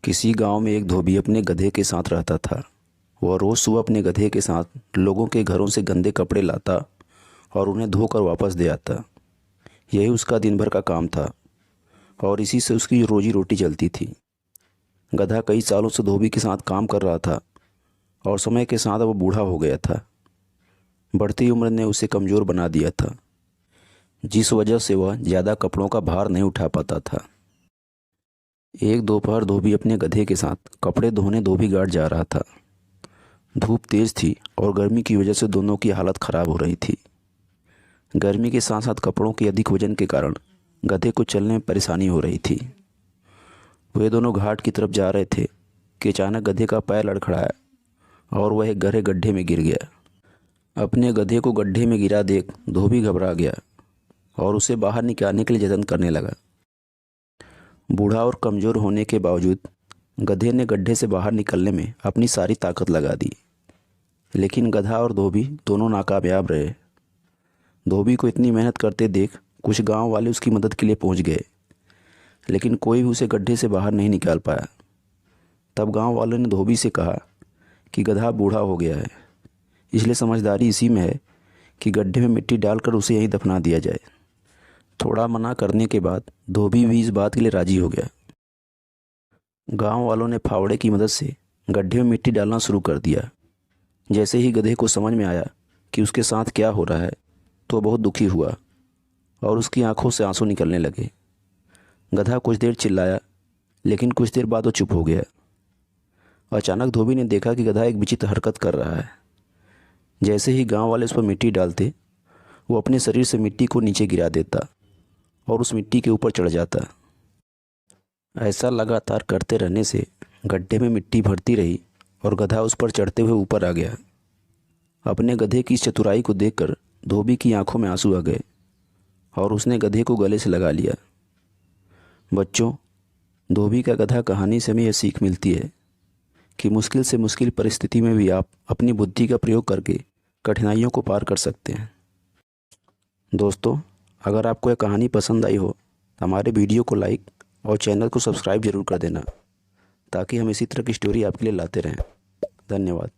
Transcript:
किसी गांव में एक धोबी अपने गधे के साथ रहता था। वह रोज़ सुबह अपने गधे के साथ लोगों के घरों से गंदे कपड़े लाता और उन्हें धोकर वापस दे आता। यही उसका दिन भर का काम था और इसी से उसकी रोजी रोटी चलती थी। गधा कई सालों से धोबी के साथ काम कर रहा था और समय के साथ वह बूढ़ा हो गया था। बढ़ती उम्र ने उसे कमज़ोर बना दिया था, जिस वजह से वह ज़्यादा कपड़ों का भार नहीं उठा पाता था। एक दोपहर धोबी अपने गधे के साथ कपड़े धोने धोबी घाट जा रहा था। धूप तेज़ थी और गर्मी की वजह से दोनों की हालत ख़राब हो रही थी। गर्मी के साथ साथ कपड़ों के अधिक वजन के कारण गधे को चलने में परेशानी हो रही थी। वे दोनों घाट की तरफ जा रहे थे कि अचानक गधे का पैर लड़खड़ाया और वह एक गहरे गड्ढे में गिर गया। अपने गधे को गड्ढे में गिरा देख धोबी घबरा गया और उसे बाहर निकालने के लिए जतन करने लगा। बूढ़ा और कमज़ोर होने के बावजूद गधे ने गड्ढे से बाहर निकलने में अपनी सारी ताकत लगा दी, लेकिन गधा और धोबी दोनों नाकामयाब रहे। धोबी को इतनी मेहनत करते देख कुछ गांव वाले उसकी मदद के लिए पहुंच गए, लेकिन कोई भी उसे गड्ढे से बाहर नहीं निकाल पाया। तब गांव वालों ने धोबी से कहा कि गधा बूढ़ा हो गया है, इसलिए समझदारी इसी में है कि गड्ढे में मिट्टी डालकर उसे यहीं दफना दिया जाए। थोड़ा मना करने के बाद धोबी भी इस बात के लिए राजी हो गया। गांव वालों ने फावड़े की मदद से गड्ढे में मिट्टी डालना शुरू कर दिया। जैसे ही गधे को समझ में आया कि उसके साथ क्या हो रहा है, तो बहुत दुखी हुआ और उसकी आंखों से आंसू निकलने लगे। गधा कुछ देर चिल्लाया, लेकिन कुछ देर बाद वो चुप हो गया। अचानक धोबी ने देखा कि गधा एक विचित्र हरकत कर रहा है। जैसे ही गांव वाले उस पर मिट्टी डालते, वो अपने शरीर से मिट्टी को नीचे गिरा देता और उस मिट्टी के ऊपर चढ़ जाता। ऐसा लगातार करते रहने से गड्ढे में मिट्टी भरती रही और गधा उस पर चढ़ते हुए ऊपर आ गया। अपने गधे की इस चतुराई को देखकर धोबी की आंखों में आंसू आ गए और उसने गधे को गले से लगा लिया। बच्चों, धोबी का गधा कहानी से हमें यह सीख मिलती है कि मुश्किल से मुश्किल परिस्थिति में भी आप अपनी बुद्धि का प्रयोग करके कठिनाइयों को पार कर सकते हैं। दोस्तों, अगर आपको यह कहानी पसंद आई हो तो हमारे वीडियो को लाइक और चैनल को सब्सक्राइब जरूर कर देना, ताकि हम इसी तरह की स्टोरी आपके लिए लाते रहें। धन्यवाद।